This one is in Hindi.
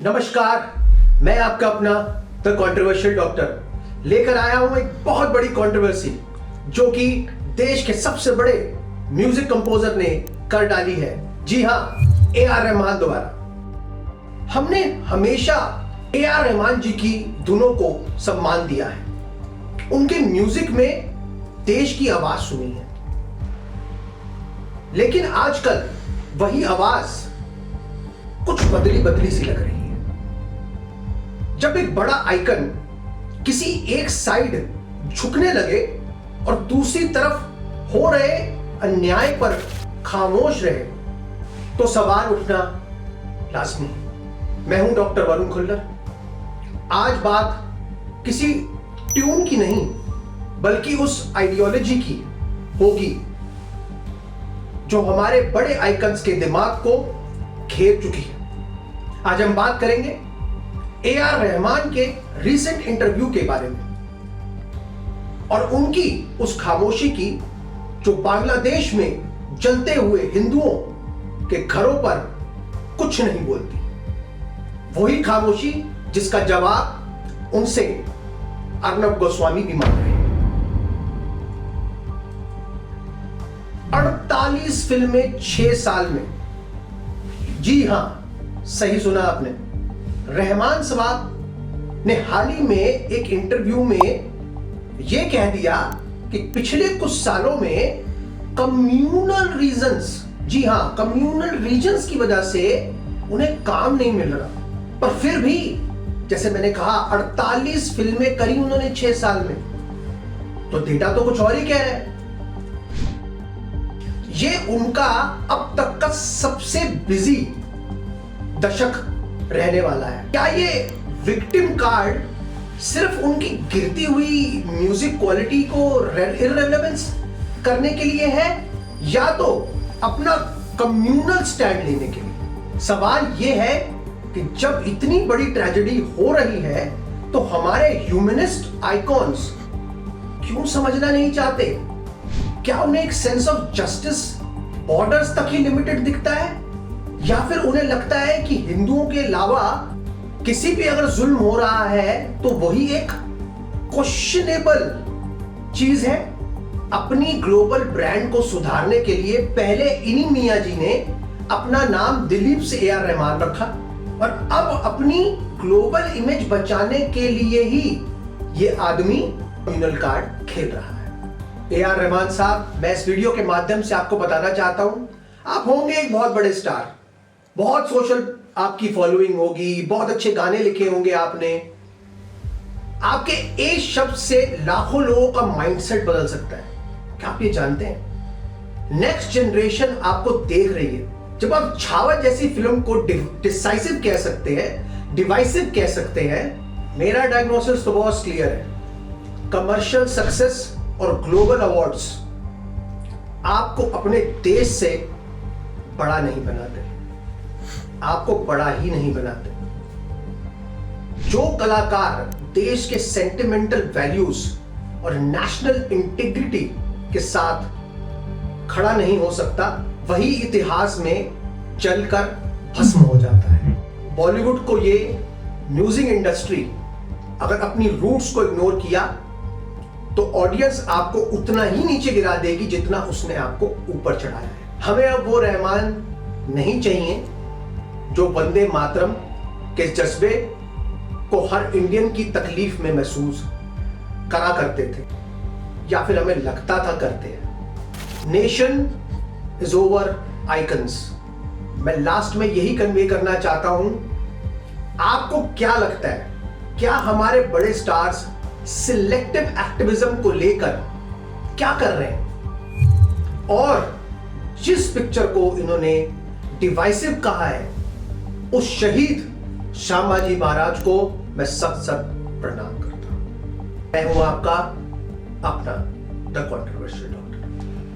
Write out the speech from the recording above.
नमस्कार, मैं आपका अपना द कंट्रोवर्शियल डॉक्टर लेकर आया हूं एक बहुत बड़ी कंट्रोवर्सी जो कि देश के सबसे बड़े म्यूजिक कंपोजर ने कर डाली है। जी हां, AR रहमान द्वारा। हमने हमेशा AR रहमान जी की धुनों को सम्मान दिया है, उनके म्यूजिक में देश की आवाज सुनी है, लेकिन आजकल वही आवाज कुछ बदली सी लग रही है। जब एक बड़ा आइकन किसी एक साइड झुकने लगे और दूसरी तरफ हो रहे अन्याय पर खामोश रहे तो सवाल उठना लाजमी है। मैं हूं डॉक्टर वरुण खुल्लर। आज बात किसी ट्यून की नहीं बल्कि उस आइडियोलॉजी की होगी जो हमारे बड़े आइकन्स के दिमाग को घेर चुकी है। आज हम बात करेंगे AR रहमान के रीसेंट इंटरव्यू के बारे में और उनकी उस खामोशी की जो बांग्लादेश में जलते हुए हिंदुओं के घरों पर कुछ नहीं बोलती। वही खामोशी जिसका जवाब उनसे अर्नब गोस्वामी भी मांग रहे हैं। 48 फिल्में 6 साल में। जी हां, सही सुना आपने। रहमान साहब ने हाल ही में एक इंटरव्यू में यह कह दिया कि पिछले कुछ सालों में कम्युनल रीजंस, जी हां, कम्युनल रीजंस की वजह से उन्हें काम नहीं मिल रहा, पर फिर भी जैसे मैंने कहा 48 फिल्में करी उन्होंने 6 साल में, तो डेटा तो कुछ और ही कह रहा है। ये उनका अब तक का सबसे बिजी दशक रहने वाला है। क्या ये विक्टिम कार्ड सिर्फ उनकी गिरती हुई म्यूजिक क्वालिटी को इररिलेवेंस करने के लिए है या तो अपना कम्युनल स्टैंड लेने के लिए? सवाल यह है कि जब इतनी बड़ी ट्रेजेडी हो रही है तो हमारे ह्यूमनिस्ट आइकॉन्स क्यों समझना नहीं चाहते? क्या उन्हें एक सेंस ऑफ जस्टिस बॉर्डर्स तक ही लिमिटेड दिखता है, या फिर उन्हें लगता है कि हिंदुओं के अलावा किसी भी अगर जुल्म हो रहा है तो वही एक क्वेश्चनेबल चीज है? अपनी ग्लोबल ब्रांड को सुधारने के लिए पहले इन्हीं मियां जी ने अपना नाम दिलीप से AR रहमान रखा और अब अपनी ग्लोबल इमेज बचाने के लिए ही ये आदमी कम्युनल कार्ड खेल रहा है। AR रहमान साहब, मैं इस वीडियो के माध्यम से आपको बताना चाहता हूं, आप होंगे एक बहुत बड़े स्टार, बहुत सोशल आपकी फॉलोइंग होगी, बहुत अच्छे गाने लिखे होंगे आपने। आपके एक शब्द से लाखों लोगों का माइंडसेट बदल सकता है। क्या आप ये जानते हैं? नेक्स्ट जनरेशन आपको देख रही है। जब आप छावा जैसी फिल्म को डिसाइसिव कह सकते हैं, डिवाइसिव कह सकते हैं, मेरा डायग्नोसिस तो बहुत क्लियर है। कमर्शियल सक्सेस और ग्लोबल अवार्ड्स आपको अपने देश से बड़ा नहीं बनाते, आपको बड़ा ही नहीं बनाते। जो कलाकार देश के सेंटिमेंटल वैल्यूज और नेशनल इंटीग्रिटी के साथ खड़ा नहीं हो सकता, वही इतिहास में जलकर भस्म हो जाता है। बॉलीवुड को ये म्यूजिक इंडस्ट्री अगर अपनी रूट्स को इग्नोर किया तो ऑडियंस आपको उतना ही नीचे गिरा देगी जितना उसने आपको ऊपर चढ़ाया है। हमें अब वो रहमान नहीं चाहिए जो वंदे मातरम के जज्बे को हर इंडियन की तकलीफ में महसूस करा करते थे, या फिर हमें लगता था करते हैं। Nation is over icons. मैं लास्ट में यही कन्वे करना चाहता हूं। आपको क्या लगता है, क्या हमारे बड़े स्टार्स सिलेक्टिव एक्टिविज्म को लेकर क्या कर रहे हैं? और जिस पिक्चर को इन्होंने डिवाइसिव कहा है, उस शहीद श्यामाजी महाराज को मैं सख्त सख्त प्रणाम करता हूं। मैं हूं आपका अपना द कंट्रोवर्शियल।